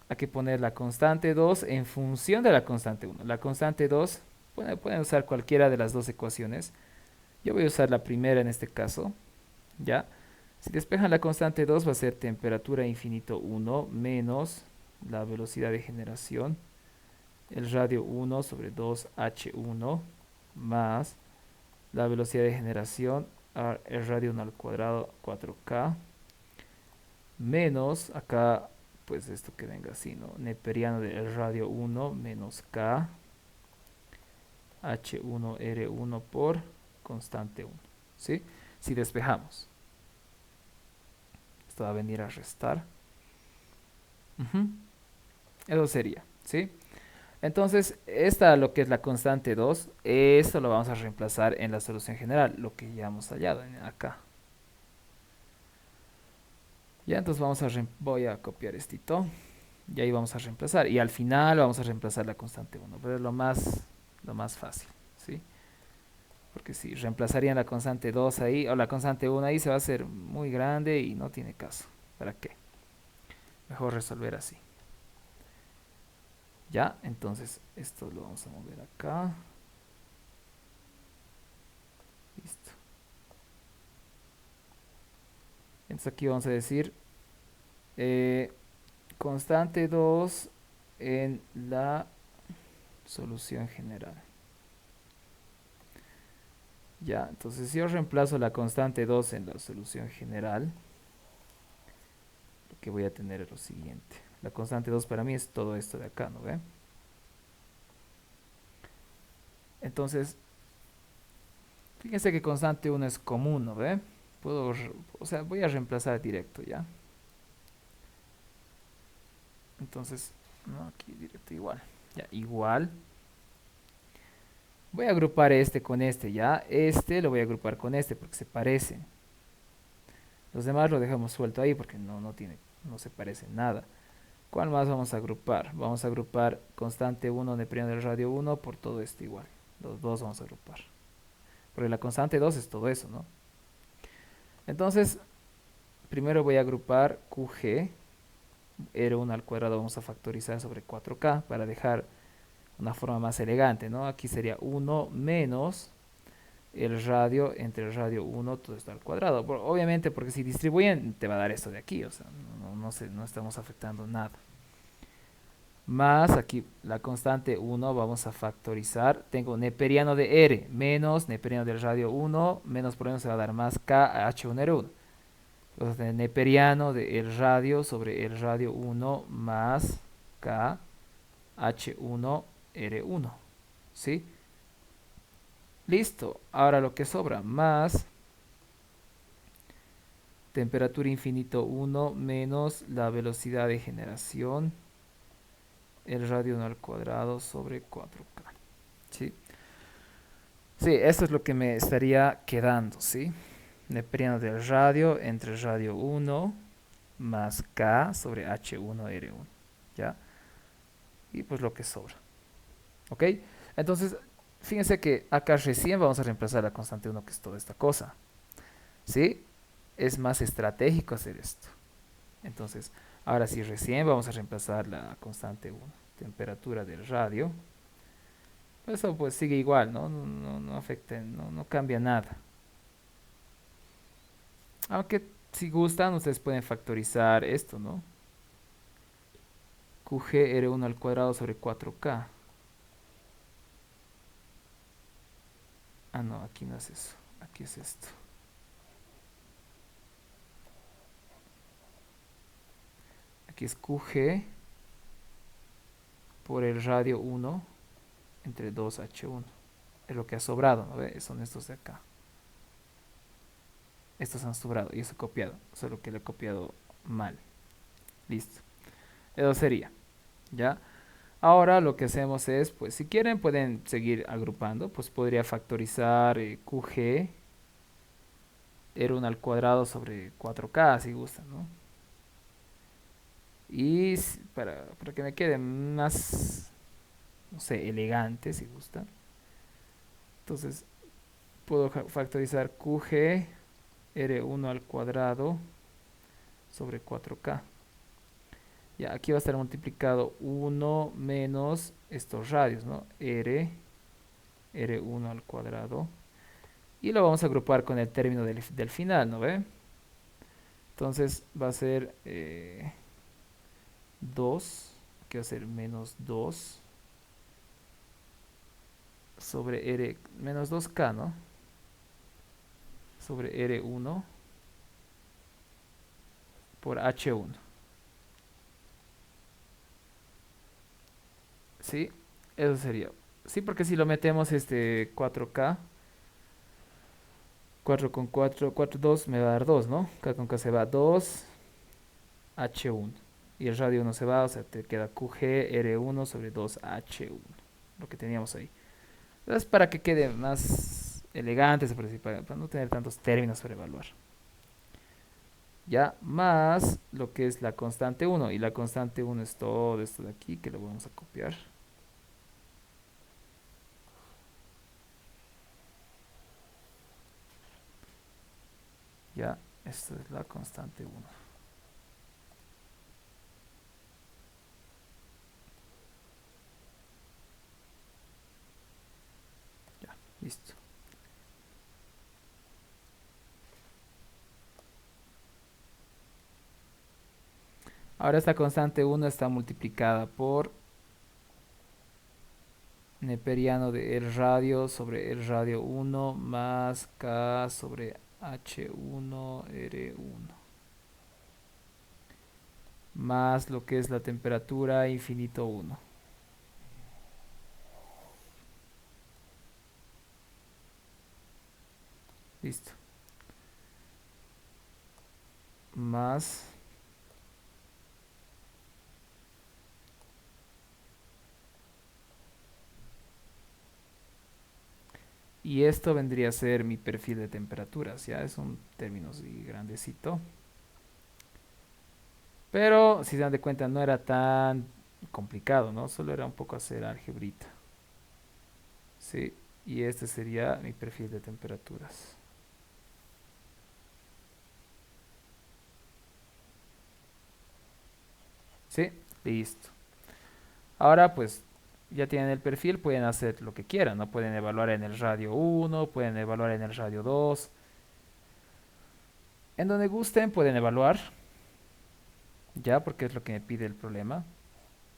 hay que poner la constante 2 en función de la constante 1. La constante 2, pueden usar cualquiera de las dos ecuaciones. Yo voy a usar la primera en este caso, ¿ya? Si despejan la constante 2 va a ser temperatura infinito 1 menos la velocidad de generación, el radio 1 sobre 2H1 más la velocidad de generación, el radio 1 al cuadrado 4K, menos, acá pues esto que venga así, ¿no? Neperiano del radio 1 menos K, H1 R1 por constante 1, ¿sí? Si despejamos, esto va a venir a restar. Ujú. Eso sería, ¿sí? Entonces, esta lo que es la constante 2, esto lo vamos a reemplazar en la solución general, lo que ya hemos hallado acá. Ya, entonces voy a copiar esto y ahí vamos a reemplazar. Y al final vamos a reemplazar la constante 1, pero es lo más fácil, ¿sí? Porque si reemplazarían la constante 2 ahí, o la constante 1 ahí, se va a hacer muy grande y no tiene caso. ¿Para qué? Mejor resolver así. Ya, entonces esto lo vamos a mover acá. Listo. Entonces aquí vamos a decir eh, constante 2 en la solución general. Ya, entonces si yo reemplazo la constante 2 en la solución general, lo que voy a tener es lo siguiente. La constante 2 para mí es todo esto de acá, ¿no ve? Entonces, fíjense que constante 1 es común, ¿no ve? O sea, voy a reemplazar directo, ¿ya? Entonces, no, aquí directo igual. Ya, igual. Voy a agrupar este con este, ¿ya? Este lo voy a agrupar con este porque se parecen. Los demás lo dejamos suelto ahí porque no se parecen nada. ¿Cuál más vamos a agrupar? Vamos a agrupar constante 1 neperiano del radio 1 por todo esto igual. Los dos vamos a agrupar. Porque la constante 2 es todo eso, ¿no? Entonces, primero voy a agrupar QG. R1 al cuadrado vamos a factorizar sobre 4K para dejar una forma más elegante, ¿no? Aquí sería 1 menos el radio entre el radio 1 todo esto al cuadrado. Obviamente porque si distribuyen te va a dar esto de aquí, o sea, no estamos afectando nada. Más aquí la constante 1 vamos a factorizar. Tengo neperiano de R menos neperiano del radio 1 menos por menos se va a dar más K H1 R1. Vas a tener neperiano de el radio sobre el radio 1 más K H1 R1. ¿Sí? Listo. Ahora lo que sobra, más temperatura infinito 1 menos la velocidad de generación, el radio 1 al cuadrado sobre 4K. ¿Sí? Sí, esto es lo que me estaría quedando, ¿sí? Neperiano del radio entre radio 1 más K sobre H1R1. ¿Ya? Y pues lo que sobra. ¿Ok? Entonces, fíjense que acá recién vamos a reemplazar la constante 1, que es toda esta cosa. ¿Sí? Es más estratégico hacer esto. Entonces, ahora sí, recién vamos a reemplazar la constante 1. Temperatura del radio. Eso pues sigue igual, ¿no? No afecta, no cambia nada. Aunque si gustan, ustedes pueden factorizar esto, ¿no? QG R1 al cuadrado sobre 4K. Ah, no, aquí no es eso. Aquí es esto. Aquí es QG por el radio 1 entre 2H1. Es lo que ha sobrado, ¿no ve? Son estos de acá. Estos han sobrado y eso he copiado. Solo que lo he copiado mal. Listo. Eso sería. ¿Ya? Ahora lo que hacemos es, pues si quieren pueden seguir agrupando. Pues podría factorizar QG R1 al cuadrado sobre 4K si gustan, ¿no? Y para que me quede más, no sé, elegante si gustan. Entonces puedo factorizar QG R1 al cuadrado sobre 4K. Ya, aquí va a estar multiplicado 1 menos estos radios, ¿no? R1 al cuadrado. Y lo vamos a agrupar con el término del final, ¿no ve? Entonces va a ser 2, que va a ser menos 2 sobre R, menos 2K, ¿no? Sobre R1 por H1. ¿Sí? Eso sería. Sí, porque si lo metemos 4K, 4 con 4, 4, 2 me va a dar 2, ¿no? K con K se va 2, H1. Y el radio 1 se va, o sea, te queda QG R1 sobre 2H1. Lo que teníamos ahí. Entonces, para que quede más elegante, para no tener tantos términos para evaluar. Ya, más lo que es la constante 1. Y la constante 1 es todo esto de aquí, que lo vamos a copiar. Ya, esto es la constante 1. Ya, listo. Ahora esta constante 1 está multiplicada por neperiano de el radio sobre el radio 1 más K sobre H1 R1 más lo que es la temperatura infinito 1. Listo. Más y esto vendría a ser mi perfil de temperaturas, ya es un término así grandecito. Pero si se dan de cuenta no era tan complicado, ¿no? Solo era un poco hacer algebrita. Sí, y este sería mi perfil de temperaturas. Sí, listo. Ahora pues ya tienen el perfil, pueden hacer lo que quieran, ¿no? Pueden evaluar en el radio 1, pueden evaluar en el radio 2. En donde gusten pueden evaluar, ya, porque es lo que me pide el problema.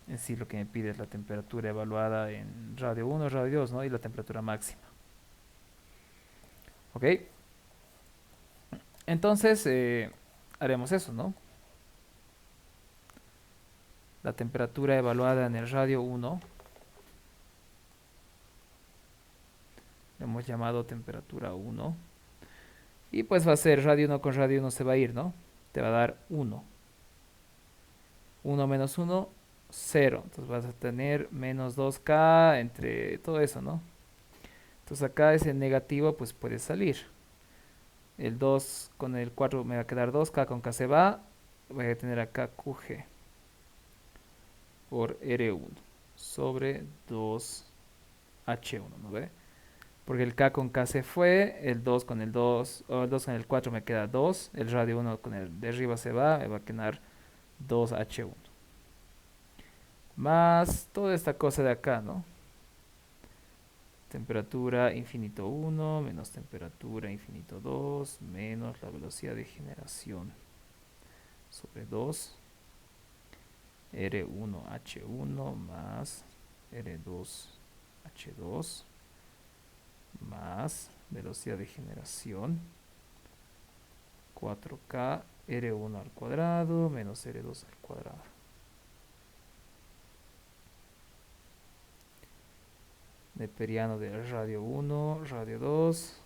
En sí lo que me pide es la temperatura evaluada en radio 1, radio 2, ¿no? Y la temperatura máxima. ¿Ok? Entonces, haremos eso, ¿no? La temperatura evaluada en el radio 1, le hemos llamado temperatura 1. Y pues va a ser radio 1 con radio 1 se va a ir, ¿no? Te va a dar 1. 1 menos 1, 0. Entonces vas a tener menos 2K entre todo eso, ¿no? Entonces acá ese negativo pues puede salir. El 2 con el 4 me va a quedar 2K con K se va. Voy a tener acá QG por R1 sobre 2H1, ¿no ve? Porque el K con K se fue, el 2 con el 2, o el 2 con el 4 me queda 2, el radio 1 con el de arriba se va, me va a quedar 2H1. Más toda esta cosa de acá, ¿no? Temperatura infinito 1 menos temperatura infinito 2 menos la velocidad de generación sobre 2 R1H1 más R2H2 más velocidad de generación 4K R1 al cuadrado menos R2 al cuadrado. Neperiano del radio 1, radio 2.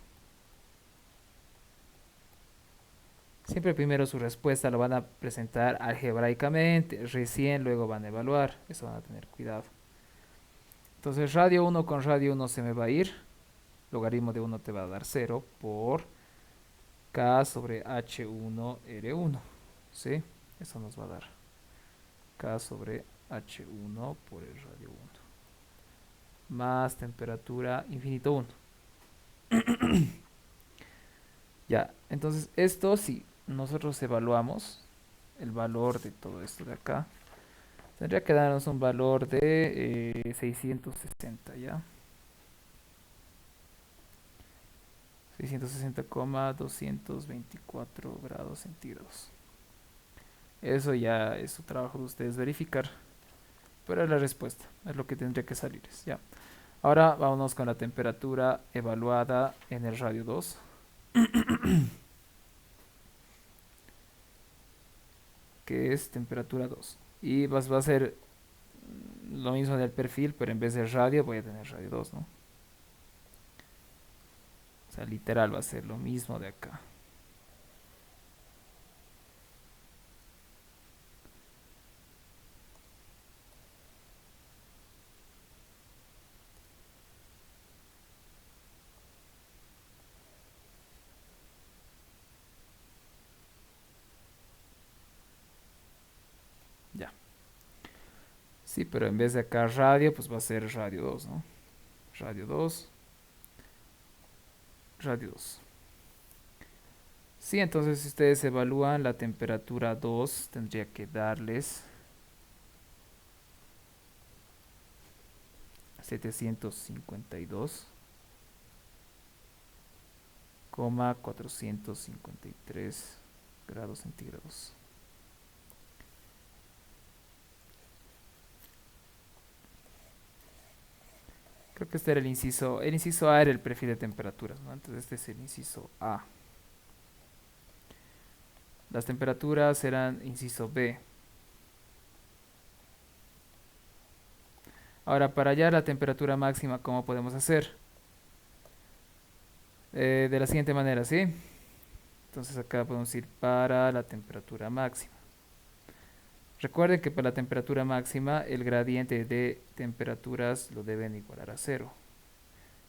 Siempre primero su respuesta lo van a presentar algebraicamente, recién luego van a evaluar, eso van a tener cuidado. Entonces radio 1 con radio 1 se me va a ir, logaritmo de 1 te va a dar 0 por K sobre H1 R1, ¿sí? Eso nos va a dar K sobre H1 por el radio 1 más temperatura infinito 1. Ya, entonces esto si nosotros evaluamos el valor de todo esto de acá, tendría que darnos un valor de 660, ¿ya? 660,224 grados centígrados. Eso ya es su trabajo de ustedes verificar, pero es la respuesta, es lo que tendría que salir, ¿ya? Ahora vámonos con la temperatura evaluada en el radio 2. Que es temperatura 2. Y va a ser lo mismo del perfil, pero en vez de radio voy a tener radio 2, ¿no? O sea, literal va a ser lo mismo de acá. Ya. Sí, pero en vez de acá radio, pues va a ser radio 2, ¿no? Radio 2. Radio 2. Sí, entonces si ustedes evalúan la temperatura 2, tendría que darles 752,453 grados centígrados. Creo que este era el inciso. El inciso A era el perfil de temperaturas, ¿no? Entonces este es el inciso A. Las temperaturas eran inciso B. Ahora, para hallar la temperatura máxima, ¿cómo podemos hacer? De la siguiente manera, ¿sí? Entonces acá podemos ir para la temperatura máxima. Recuerden que para la temperatura máxima el gradiente de temperaturas lo deben igualar a 0.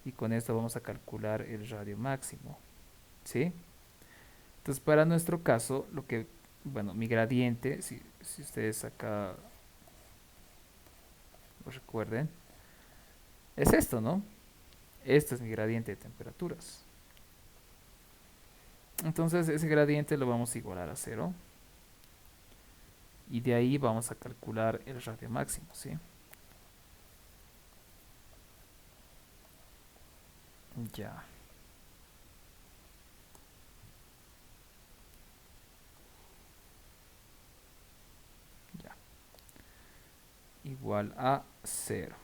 Y con esto vamos a calcular el radio máximo, ¿sí? Entonces para nuestro caso, bueno, mi gradiente, si ustedes acá lo recuerden, es esto, ¿no? Esto es mi gradiente de temperaturas. Entonces ese gradiente lo vamos a igualar a 0. Y de ahí vamos a calcular el radio máximo, ¿sí? Ya. Ya. Igual a 0.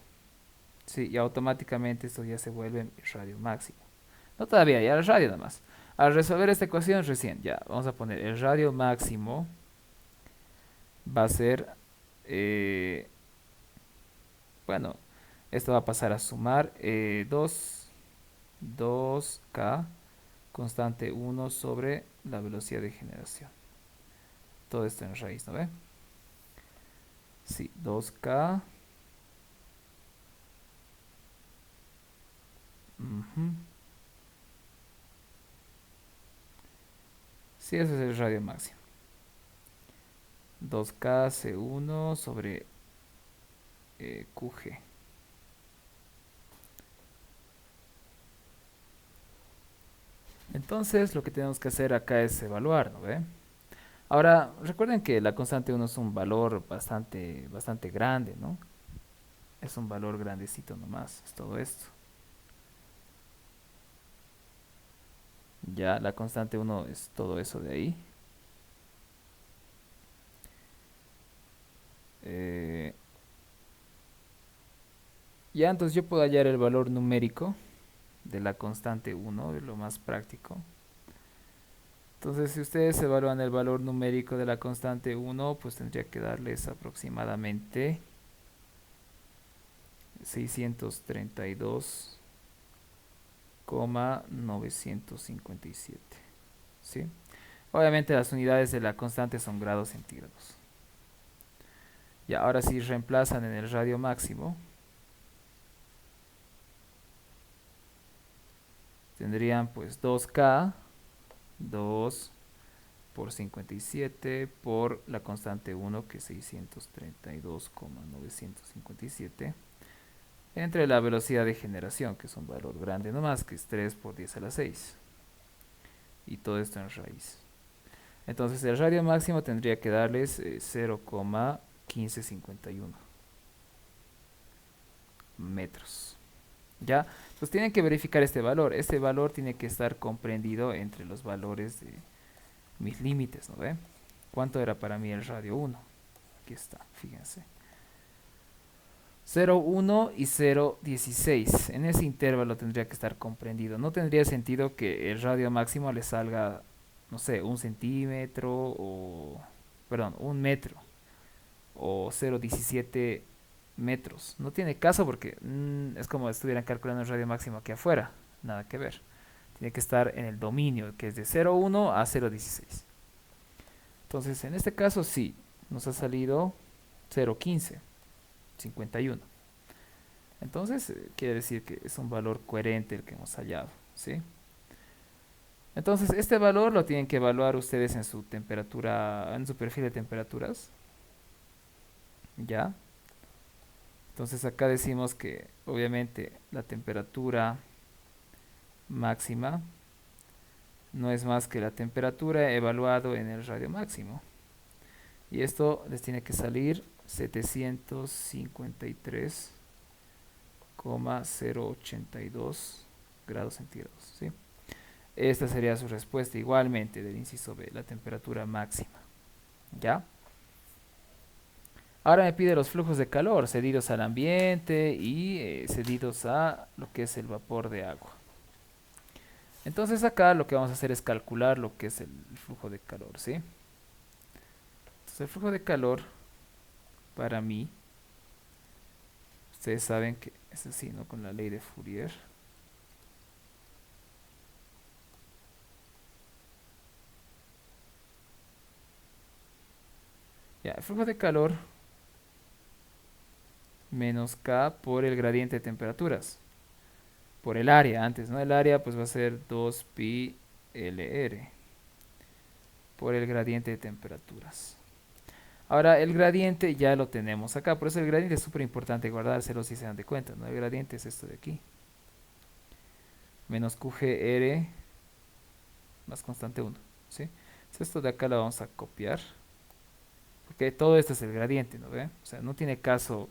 Sí, y automáticamente esto ya se vuelve mi radio máximo. No todavía, ya el radio nada más. Al resolver esta ecuación recién, ya, vamos a poner el radio máximo va a ser, eh, bueno, esto va a pasar a sumar 2K constante 1 sobre la velocidad de generación. Todo esto en raíz, ¿no ve? Sí, 2K. Ujú. Sí, ese es el radio máximo. 2K C1 sobre QG. Entonces, lo que tenemos que hacer acá es evaluar, ¿no ve? Ahora, recuerden que la constante 1 es un valor bastante grande, ¿no? Es un valor grandecito nomás, es todo esto. Ya, la constante 1 es todo eso de ahí. Eh, ya, entonces yo puedo hallar el valor numérico de la constante 1, de lo más práctico. Entonces, si ustedes evalúan el valor numérico de la constante 1, pues tendría que darles aproximadamente 632,957. ¿Sí? Obviamente las unidades de la constante son grados centígrados. Y ahora si reemplazan en el radio máximo, tendrían pues 2K, 2 por 57 por la constante 1 que es 632,957 entre la velocidad de generación que es un valor grande nomás que es 3 por 10 a la 6 y todo esto en raíz. Entonces el radio máximo tendría que darles 0,1551 metros. ¿Ya? Pues tienen que verificar este valor. Este valor tiene que estar comprendido entre los valores de mis límites, ¿no ve? ¿Cuánto era para mí el radio 1? Aquí está, fíjense. 0,1 y 0,16. En ese intervalo tendría que estar comprendido. No tendría sentido que el radio máximo le salga, no sé, un centímetro o, perdón, un metro o 0,17 metros. No tiene caso porque es como si estuvieran calculando el radio máximo aquí afuera. Nada que ver. Tiene que estar en el dominio, que es de 0,1 a 0,16. Entonces, en este caso sí, nos ha salido 0,15, 51. Entonces, quiere decir que es un valor coherente el que hemos hallado, ¿sí? Entonces, este valor lo tienen que evaluar ustedes en su temperatura, en su perfil de temperaturas, ¿ya? Entonces, acá decimos que obviamente la temperatura máxima no es más que la temperatura evaluado en el radio máximo. Y esto les tiene que salir 753,082 grados centígrados, ¿sí? Esta sería su respuesta igualmente del inciso B, la temperatura máxima. ¿Ya? Ahora me pide los flujos de calor cedidos al ambiente y cedidos a lo que es el vapor de agua. Entonces acá lo que vamos a hacer es calcular lo que es el flujo de calor, ¿sí? Entonces el flujo de calor para mí, ustedes saben que es así, ¿no? Con la ley de Fourier. Ya, el flujo de calor menos K por el gradiente de temperaturas. Por el área antes, ¿no? El área pues va a ser 2pi LR por el gradiente de temperaturas. Ahora el gradiente ya lo tenemos acá, por eso el gradiente es súper importante guardárselo si se dan de cuenta, ¿no? El gradiente es esto de aquí. Menos QGR más constante 1, ¿sí? Entonces esto de acá lo vamos a copiar, porque todo esto es el gradiente, ¿no ve? O sea, no tiene caso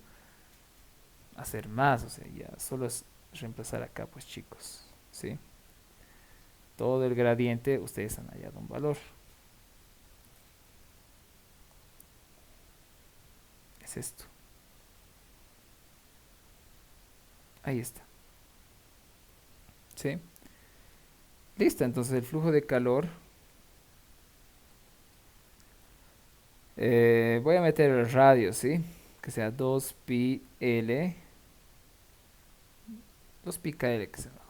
hacer más, o sea, ya solo es reemplazar acá, pues chicos, ¿sí? Todo el gradiente, ustedes han hallado un valor. Es esto. Ahí está. ¿Sí? Listo, entonces el flujo de calor, voy a meter el radio, ¿sí? Que sea 2 pi L, 2 pi K L, que sea mejor.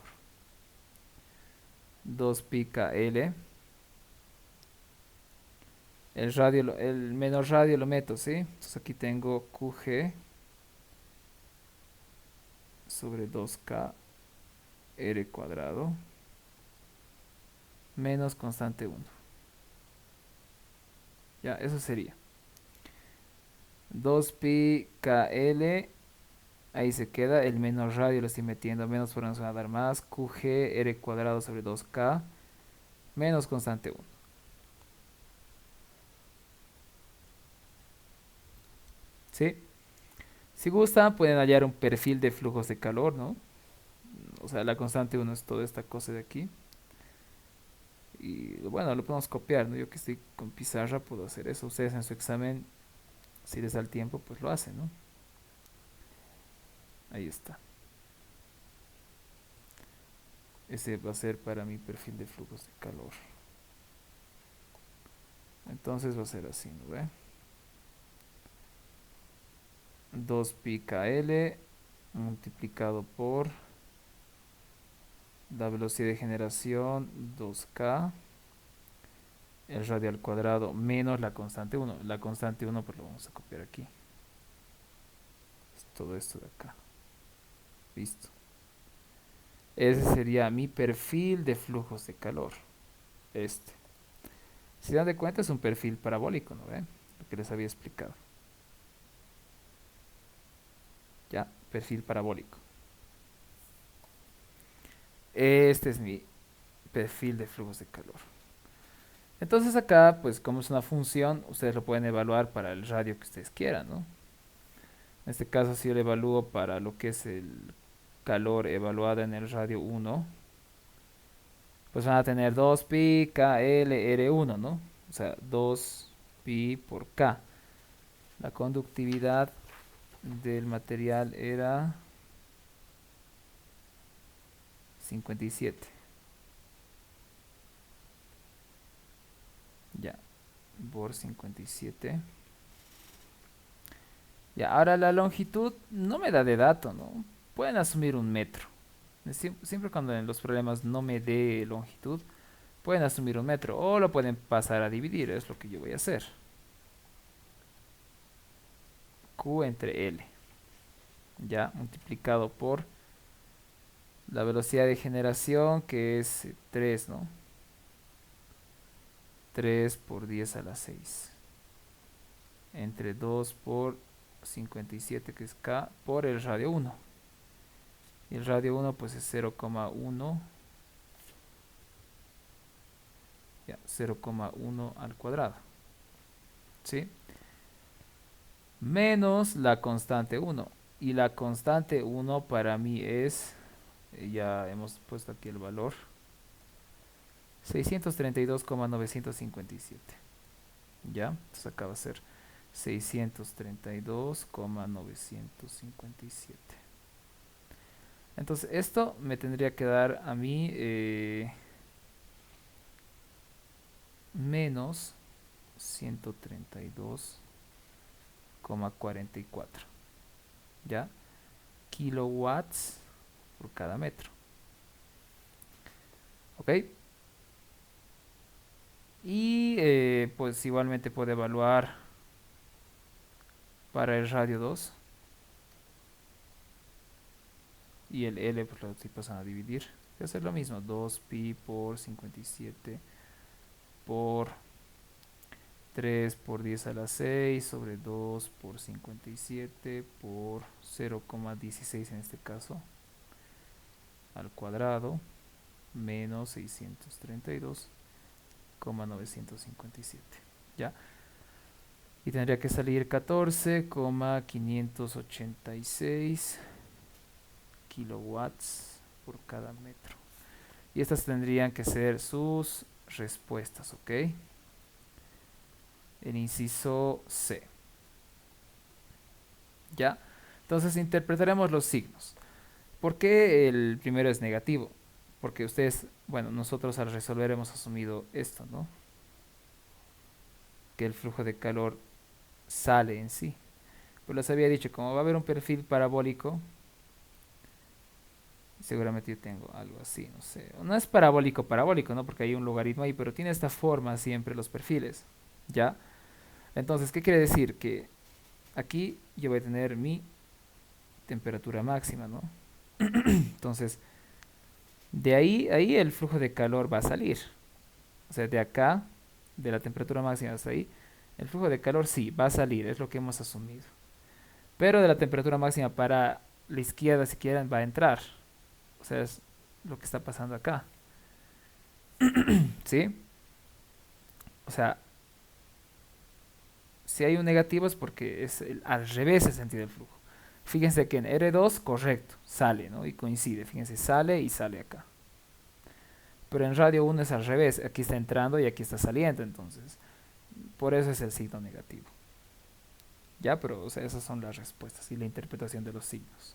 2 pi K L. El radio, el menos radio lo meto, ¿sí? Entonces aquí tengo QG sobre 2K R cuadrado menos constante 1. Ya, eso sería 2 pi K L. Ahí se queda, el menos radio lo estoy metiendo, menos por no se va a dar más, QG R cuadrado sobre 2K menos constante 1. ¿Sí? Si gustan, pueden hallar un perfil de flujos de calor, ¿no? O sea, la constante 1 es toda esta cosa de aquí. Y bueno, lo podemos copiar, ¿no? Yo que estoy con pizarra puedo hacer eso. Ustedes en su examen, si les da el tiempo, pues lo hacen, ¿no? Ahí está. Ese va a ser para mi perfil de flujos de calor. Entonces va a ser así, ¿no ve? 2 pi K L multiplicado por la velocidad de generación 2K, el radio al cuadrado menos la constante 1. La constante 1 pues lo vamos a copiar aquí. Es todo esto de acá. Listo. Ese sería mi perfil de flujos de calor. Este. Si dan de cuenta es un perfil parabólico, ¿no ven? Lo que les había explicado. Ya, perfil parabólico. Este es mi perfil de flujos de calor. Entonces acá, pues como es una función, ustedes lo pueden evaluar para el radio que ustedes quieran, ¿no? En este caso, si yo lo evalúo para lo que es el calor evaluado en el radio 1, pues van a tener 2 pi K L R1, ¿no? O sea, 2 pi por K. La conductividad del material era 57. Ya, por 57. Ya, ahora la longitud no me da de dato, ¿no? Pueden asumir un metro. Siempre cuando en los problemas no me dé longitud, pueden asumir un metro o lo pueden pasar a dividir, es lo que yo voy a hacer. Q entre L, ya multiplicado por la velocidad de generación que es 3, ¿no? 3 por 10 a la 6 entre 2 por 57 que es K por el radio 1. Y el radio 1 pues es 0,1, ya, 0,1 al cuadrado, ¿sí? Menos la constante 1. Y la constante 1 para mí es, ya hemos puesto aquí el valor, 632,957. ¿Ya? Entonces acá va a ser 632,957. Entonces esto me tendría que dar a mí menos 132,44. ¿Ya? Kilowatts por cada metro. ¿Ok? Y pues igualmente puede evaluar para el radio 2. Y el L pues lo estoy pasando a dividir. Voy a hacer lo mismo. 2pi por 57 por 3 por 10 a la 6 sobre 2 por 57 por 0,16 en este caso al cuadrado menos 632,957. ¿Ya? Y tendría que salir 14,586 kilowatts por cada metro. Y estas tendrían que ser sus respuestas, ¿ok? El inciso C. ¿Ya? Entonces interpretaremos los signos. ¿Por qué el primero es negativo? porque ustedes, bueno, nosotros al resolver hemos asumido esto, ¿no? Que el flujo de calor sale en sí. Pero les había dicho, como va a haber un perfil parabólico, seguramente yo tengo algo así, no sé. No es parabólico, parabólico, ¿no? Porque hay un logaritmo ahí, pero tiene esta forma siempre los perfiles, ¿ya? Entonces, ¿qué quiere decir? Que aquí yo voy a tener mi temperatura máxima, ¿no? Entonces, de ahí el flujo de calor va a salir. O sea, de acá, de la temperatura máxima hasta ahí, el flujo de calor sí va a salir, es lo que hemos asumido. Pero de la temperatura máxima para la izquierda, si quieren, va a entrar. O sea, es lo que está pasando acá. ¿Sí? O sea, si hay un negativo es porque es al revés el sentido del flujo. Fíjense que en R2, correcto, sale, ¿no? Y coincide. Fíjense, sale y sale acá. Pero en radio 1 es al revés. Aquí está entrando y aquí está saliendo. Entonces, por eso es el signo negativo. Ya, pero o sea, esas son las respuestas y la interpretación de los signos.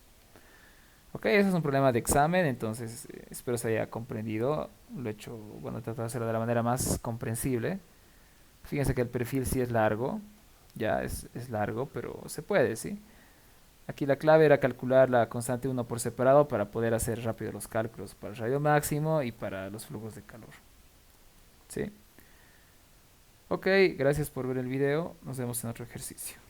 Ok, ese es un problema de examen, entonces espero se haya comprendido. Lo he hecho, bueno, he tratado de hacerlo de la manera más comprensible. Fíjense que el perfil sí es largo, ya es largo, pero se puede, ¿sí? Aquí la clave era calcular la constante uno por separado para poder hacer rápido los cálculos para el radio máximo y para los flujos de calor, ¿sí? Ok, gracias por ver el video, nos vemos en otro ejercicio.